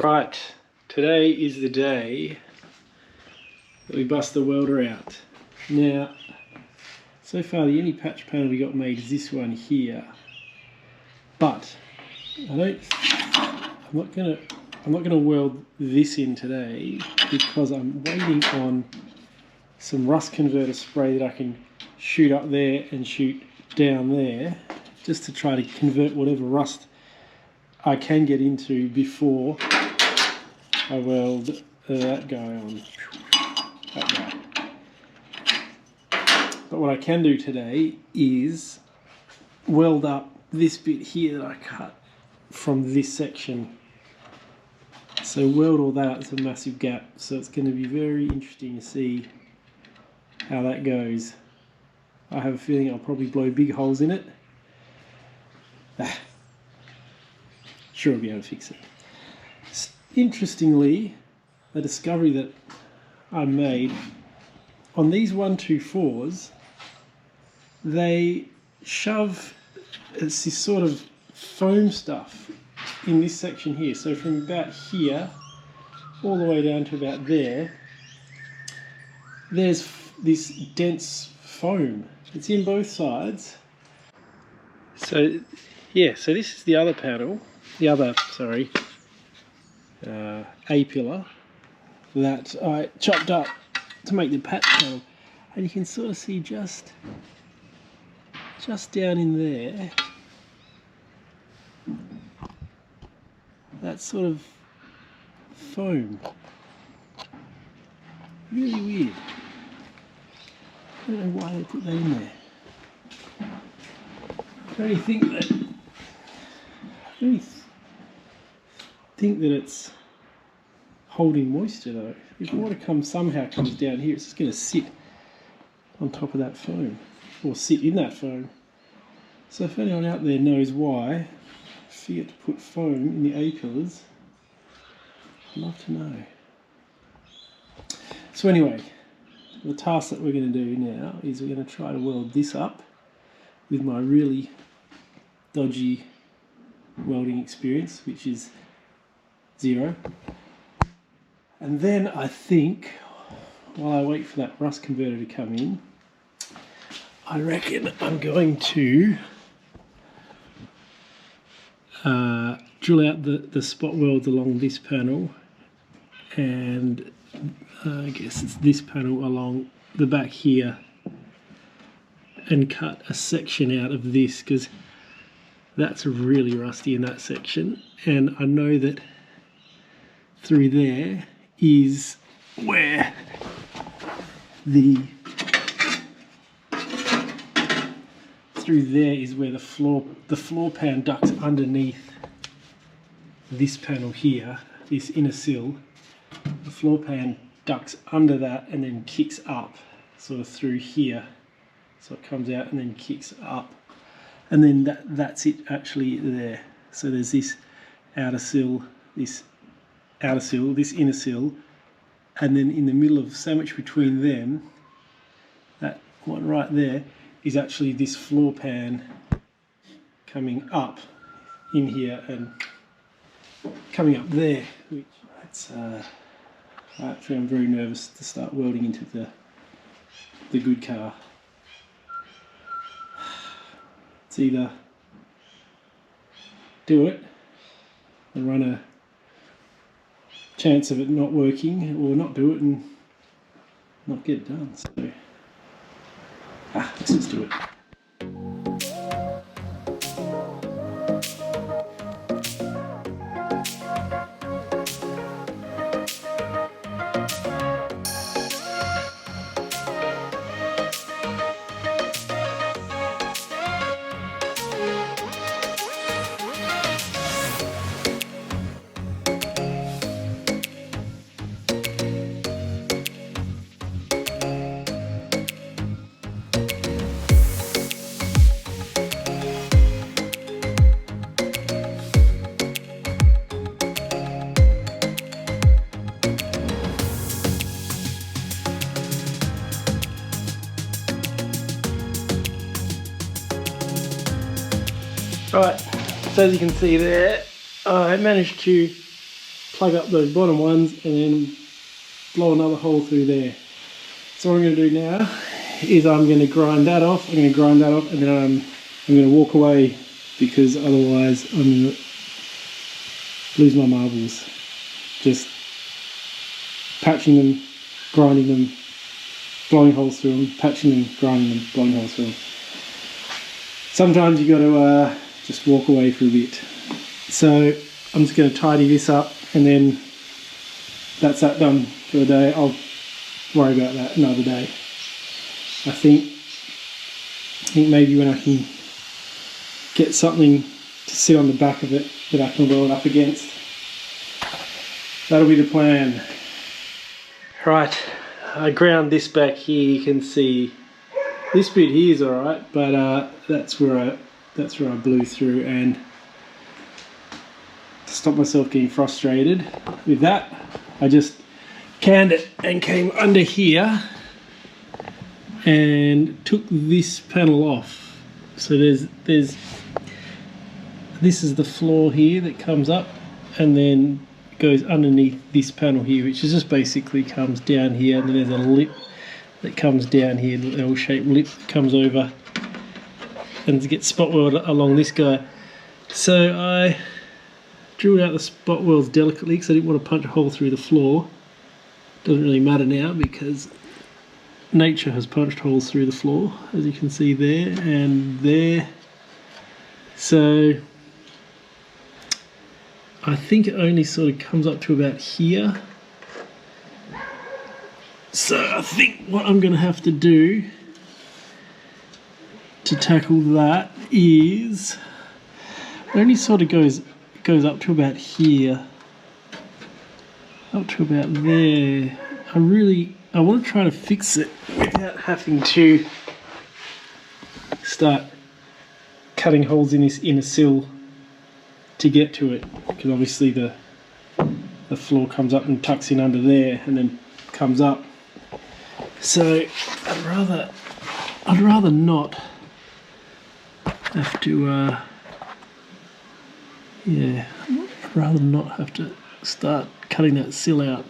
Right, today is the day that we bust the welder out. Now, so far the only patch panel we got made is this one here, but I'm not gonna weld this in today because I'm waiting on some rust converter spray that I can shoot up there and shoot down there, just to try to convert whatever rust I can get into before I weld that guy on. That guy. But what I can do today is weld up this bit here that I cut from this section. So weld all that, it's a massive gap, so it's going to be very interesting to see how that goes. I have a feeling I'll probably blow big holes in it. Sure, I'll be able to fix it. Interestingly, the discovery that I made on these 124s, they shove this sort of foam stuff in this section here. So from about here all the way down to about there, there's this dense foam. It's in both sides. So yeah, so this is the other panel, A pillar that I chopped up to make the patch panel, and you can sort of see just down in there that sort of foam. Really weird. I don't know why they put that in there. I really think that it's holding moisture though. If water somehow comes down here, it's just going to sit on top of that foam, or sit in that foam. So if anyone out there knows why Fiat put foam in the A pillars, I'd love to know. So anyway, the task that we're going to do now is we're going to try to weld this up with my really dodgy welding experience, which is 0. And then I think, while I wait for that rust converter to come in, I reckon I'm going to drill out the spot welds along this panel, and I guess it's this panel along the back here, and cut a section out of this, because that's really rusty in that section, and I know that through there is where the floor pan ducts underneath this panel here, this inner sill. The floor pan ducts under that and then kicks up sort of through here, so it comes out and then kicks up, and then that's it actually there. So there's this outer sill, this inner sill, and then in the middle of, sandwiched between them, that one right there is actually this floor pan coming up in here and coming up there, which actually I'm very nervous to start welding into the good car. It's either do it and run a chance of it not working, or not do it and not get it done. So let's just do it. Right, so as you can see there, I managed to plug up those bottom ones and then blow another hole through there. So what I'm going to do now is I'm going to grind that off. I'm going to grind that off, and then I'm going to walk away, because otherwise I'm going to lose my marbles. Just patching them, grinding them, blowing holes through them, patching them, grinding them, blowing holes through them. Sometimes you got to just walk away for a bit. So I'm just going to tidy this up, and then that's that done for the day. I'll worry about that another day. I think maybe when I can get something to sit on the back of it that I can roll it up against, that'll be the plan. Right, I ground this back here. You can see this bit here is alright, but that's where I blew through, and to stop myself getting frustrated with that, I just canned it and came under here and took this panel off. So there's this is the floor here that comes up and then goes underneath this panel here, which is just basically comes down here, and then there's a lip that comes down here, the L-shaped lip that comes over and gets spot welded along this guy. So I drilled out the spot welds delicately because I didn't want to punch a hole through the floor. Doesn't really matter now because nature has punched holes through the floor, as you can see there and there. So I think it only sort of comes up to about here. So I think what I'm going to have to do to tackle that is, it only sort of goes up to about here, up to about there. I want to try to fix it without having to start cutting holes in this inner sill to get to it, because obviously the floor comes up and tucks in under there and then comes up. So I'd rather not have to I'd rather not have to start cutting that sill out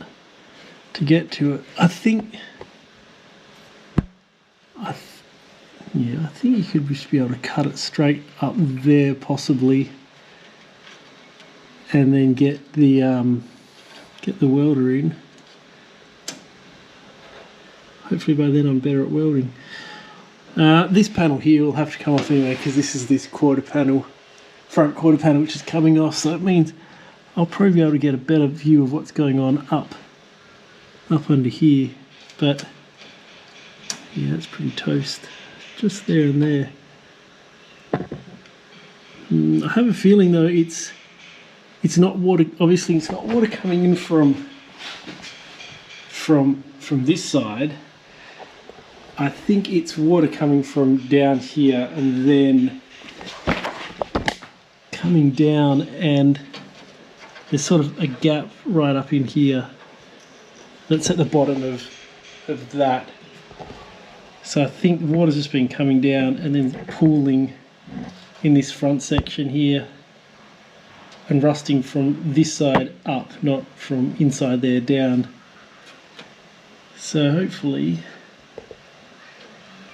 to get to it. I think you could just be able to cut it straight up there possibly, and then get the welder in. Hopefully by then I'm better at welding. This panel here will have to come off anyway, because this is this front quarter panel which is coming off, so it means I'll probably be able to get a better view of what's going on up under here. But yeah, it's pretty toast, just there and there. I have a feeling though it's not water. Obviously it's not water coming in from this side. I think it's water coming from down here and then coming down, and there's sort of a gap right up in here that's at the bottom of that. So I think the water's just been coming down and then pooling in this front section here and rusting from this side up, not from inside there down. So hopefully,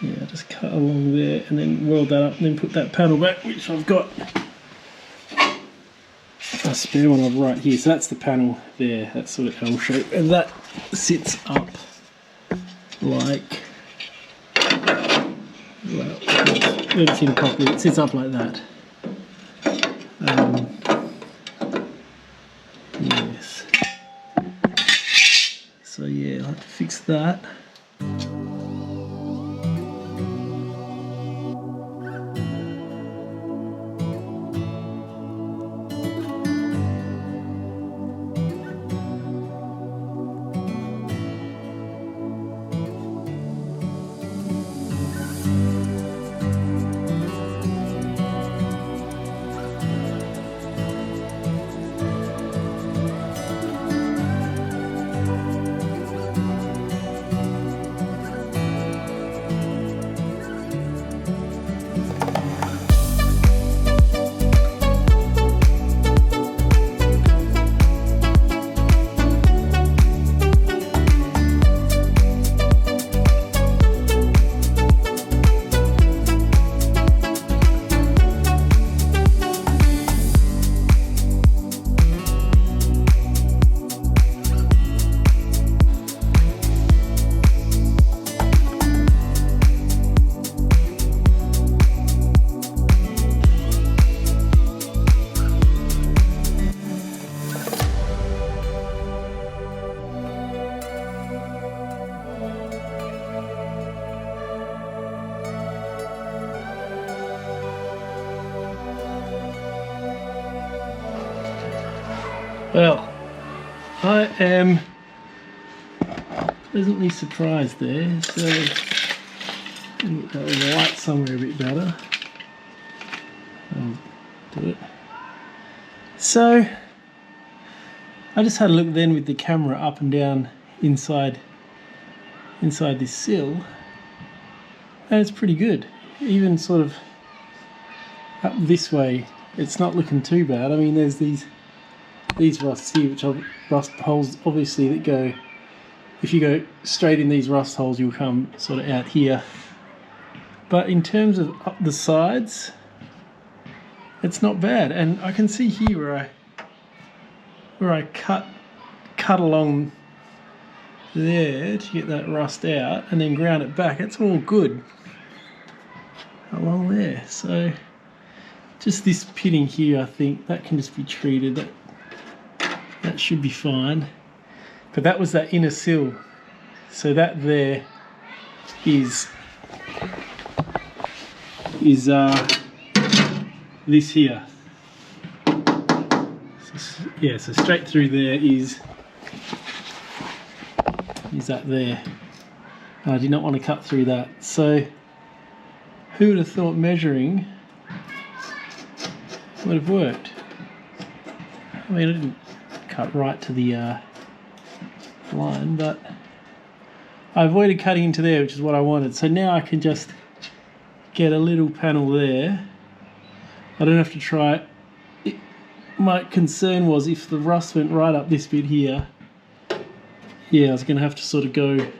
yeah, just cut along there and then weld that up and then put that panel back, which I've got a spare one of right here. So that's the panel there, that sort of L shape, and that sits up like, well, it's in properly, it sits up like that. Yes. So yeah, I'll have to fix that. Well, I am pleasantly surprised there, so get that light somewhere a bit better. I'll do it. So I just had a look then with the camera up and down inside this sill, and it's pretty good. Even sort of up this way, it's not looking too bad. I mean, there's these rusts here, which are rust holes obviously that go, if you go straight in these rust holes, you'll come sort of out here. But in terms of up the sides, it's not bad. And I can see here where I cut along there to get that rust out and then ground it back. It's all good along there. So just this pitting here, I think that can just be treated. That should be fine. But that was that inner sill. So that there is this here. So, yeah, so straight through there is that there. I did not want to cut through that. So who would have thought measuring would have worked? I mean, I didn't cut right to the line, but I avoided cutting into there, which is what I wanted. So now I can just get a little panel there. I don't have to try it. My concern was if the rust went right up this bit here, yeah, I was going to have to sort of go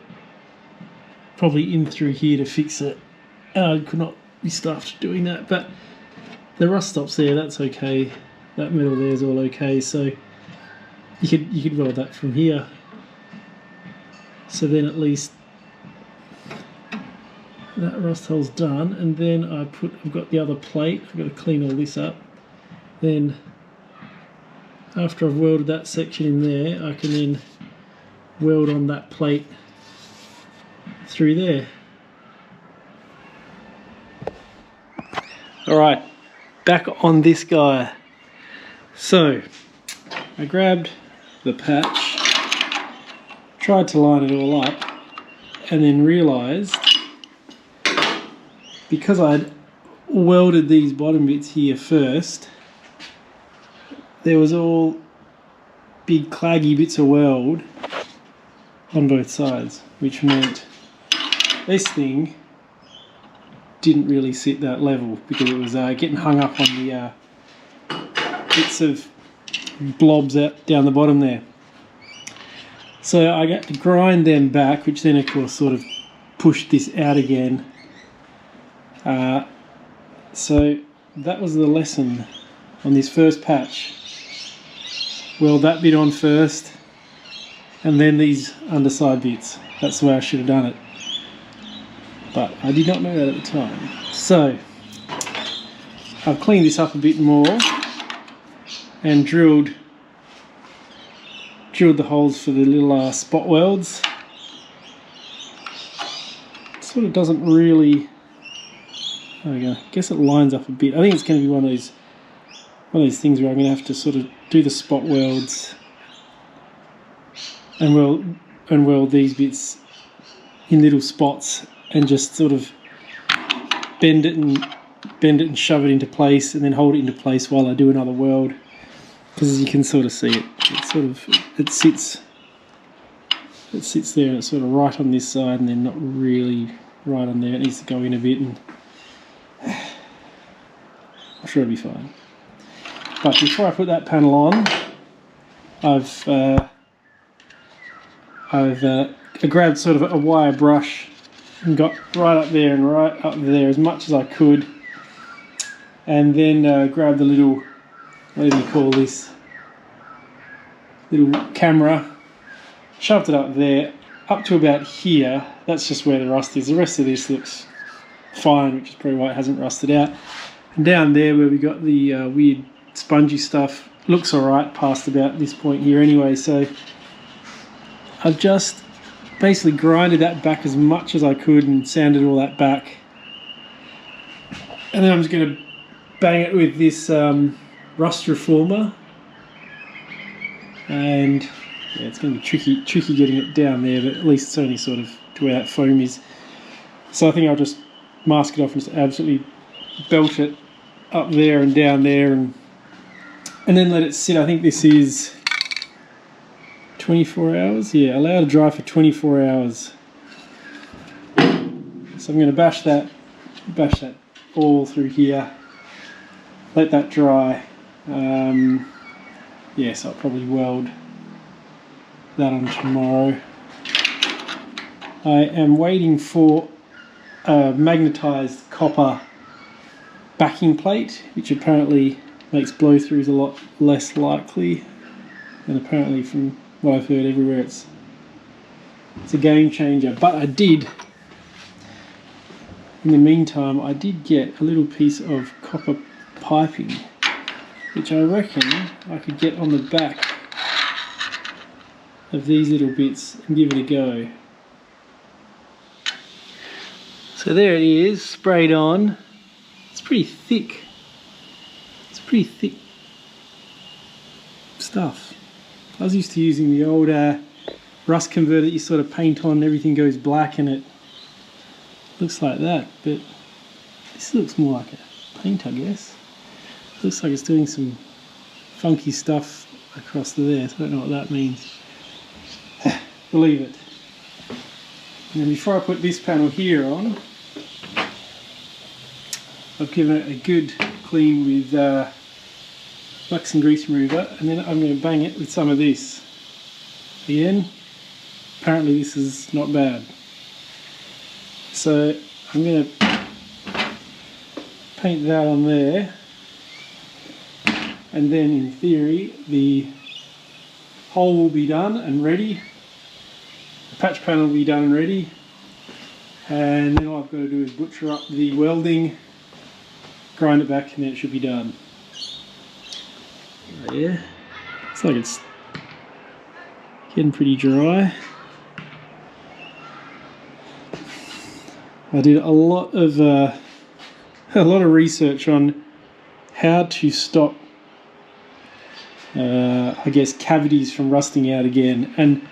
probably in through here to fix it, and I could not be stuffed doing that. But the rust stops there, that's okay. That metal there is all okay, so you could weld that from here. So then at least that rust hole's done, and then I've got the other plate. I've got to clean all this up. Then after I've welded that section in there, I can then weld on that plate through there. Alright, back on this guy. So I grabbed the patch, tried to line it all up, and then realised because I'd welded these bottom bits here first, there was all big claggy bits of weld on both sides, which meant this thing didn't really sit that level because it was getting hung up on the bits of blobs out down the bottom there. So I got to grind them back, which then of course sort of pushed this out again. So that was the lesson on this first patch. Weld that bit on first, and then these underside bits. That's the way I should have done it. But I did not know that at the time. So I've cleaned this up a bit more and drilled the holes for the little spot welds. It sort of doesn't really, there we go, I guess it lines up a bit. I think it's going to be one of those things where I'm going to have to sort of do the spot welds and weld these bits in little spots and just sort of bend it and shove it into place and then hold it into place while I do another weld. Because as you can sort of see it sits there and it's sort of right on this side and then not really right on there. It needs to go in a bit, and I'm sure it'll be fine. But before I put that panel on, I've grabbed sort of a wire brush and got right up there and right up there as much as I could, and then grabbed the little, what do you call this, little camera, shoved it up there, up to about here. That's just where the rust is. The rest of this looks fine, which is probably why it hasn't rusted out. And down there where we got the weird spongy stuff, looks alright past about this point here anyway. So I've just basically grinded that back as much as I could and sanded all that back. And then I'm just going to bang it with this rust reformer. and yeah, it's going to be tricky getting it down there, but at least it's only sort of to where that foam is. So I think I'll just mask it off and just absolutely belt it up there and down there, and then let it sit. I think this is 24 hours. Yeah, allow it to dry for 24 hours. So I'm going to bash that all through here. Let that dry. Yes, I'll probably weld that on tomorrow. I am waiting for a magnetised copper backing plate, which apparently makes blow-throughs a lot less likely, and apparently from what I've heard everywhere it's a game changer. But I did, in the meantime, I did get a little piece of copper piping, which I reckon I could get on the back of these little bits and give it a go. So there it is, sprayed on. It's pretty thick. It's pretty thick stuff. I was used to using the old rust converter that you sort of paint on and everything goes black and it looks like that, but this looks more like a paint, I guess. Looks like it's doing some funky stuff across there, so I don't know what that means. We'll leave it. And then before I put this panel here on, I've given it a good clean with wax and grease remover, and then I'm going to bang it with some of this. Again, apparently this is not bad. So I'm going to paint that on there, and then in theory the hole will be done and ready, the patch panel will be done and ready, and then all I've got to do is butcher up the welding, grind it back, and then it should be done. Oh yeah, looks like it's getting pretty dry. I did a lot of research on how to stop I guess cavities from rusting out again, and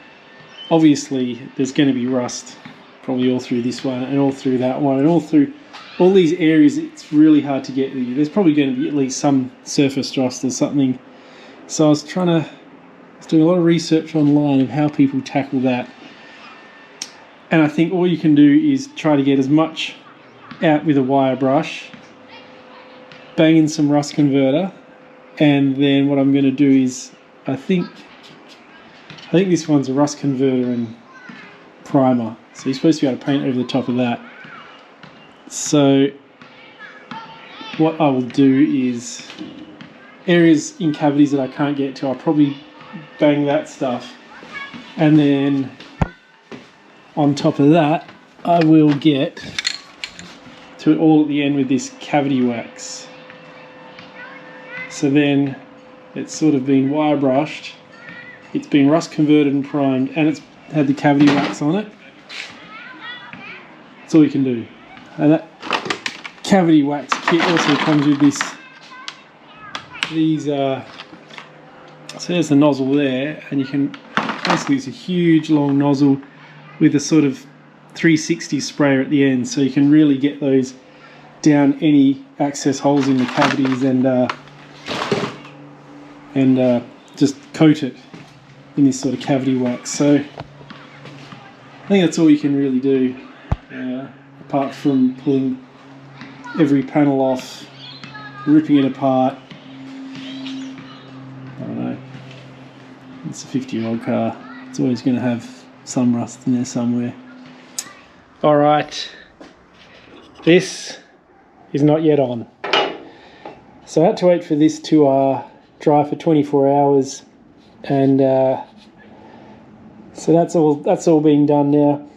obviously there's going to be rust probably all through this one and all through that one and all through all these areas. It's really hard to get. There's probably going to be at least some surface rust or something. So I was doing a lot of research online of how people tackle that, and I think all you can do is try to get as much out with a wire brush, bang in some rust converter, and then what I'm going to do is I think this one's a rust converter and primer, so you're supposed to be able to paint over the top of that. So what I will do is areas in cavities that I can't get to, I'll probably bang that stuff, and then on top of that I will get to it all at the end with this cavity wax. So then it's sort of been wire brushed, it's been rust converted and primed, and it's had the cavity wax on it. That's all you can do. And that cavity wax kit also comes with these so there's the nozzle there, and you can basically, it's a huge long nozzle with a sort of 360 sprayer at the end, so you can really get those down any access holes in the cavities and just coat it in this sort of cavity wax. So I think that's all you can really do, apart from pulling every panel off, ripping it apart. I don't know, it's a 50-year-old car, it's always going to have some rust in there somewhere. Alright, this is not yet on, so I had to wait for this to dry for 24 hours, and so that's all being done now.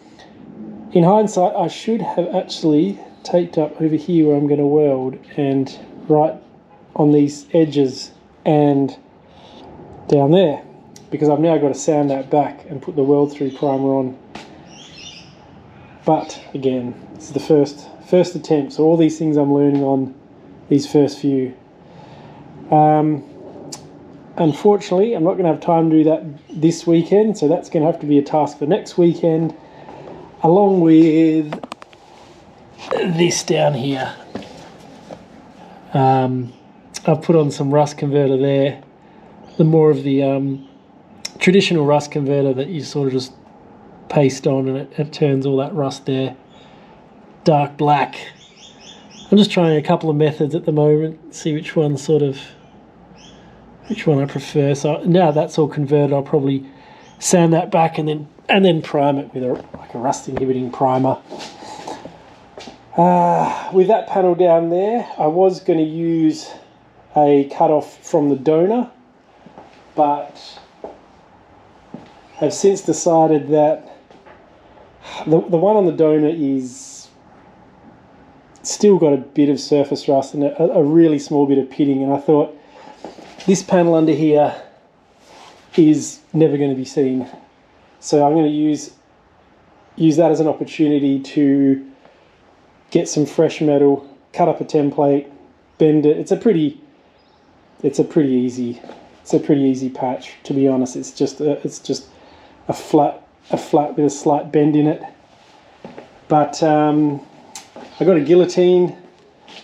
In hindsight, I should have actually taped up over here where I'm going to weld, and right on these edges and down there, because I've now got to sand that back and put the weld through primer on. But again, this is the first attempt, so all these things I'm learning on these first few. unfortunately, I'm not going to have time to do that this weekend, so that's going to have to be a task for next weekend, along with this down here. I've put on some rust converter there, the more of the traditional rust converter that you sort of just paste on, and it turns all that rust there dark black. I'm just trying a couple of methods at the moment, see which one I prefer. So now that's all converted, I'll probably sand that back and then prime it with like a rust inhibiting primer. With that panel down there, I was going to use a cut-off from the donor, but have since decided that the one on the donor is still got a bit of surface rust and a really small bit of pitting, and I thought this panel under here is never going to be seen. So I'm going to use that as an opportunity to get some fresh metal, cut up a template, bend it. It's a pretty easy patch, to be honest. It's just a flat with a slight bend in it. But I got a guillotine,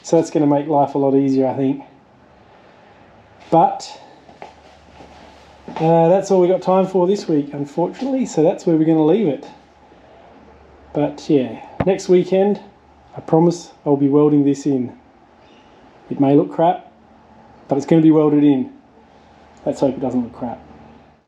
so that's going to make life a lot easier, I think. But that's all we got time for this week, unfortunately, so that's where we're going to leave it. But yeah, next weekend, I promise I'll be welding this in. It may look crap, but it's going to be welded in. Let's hope it doesn't look crap.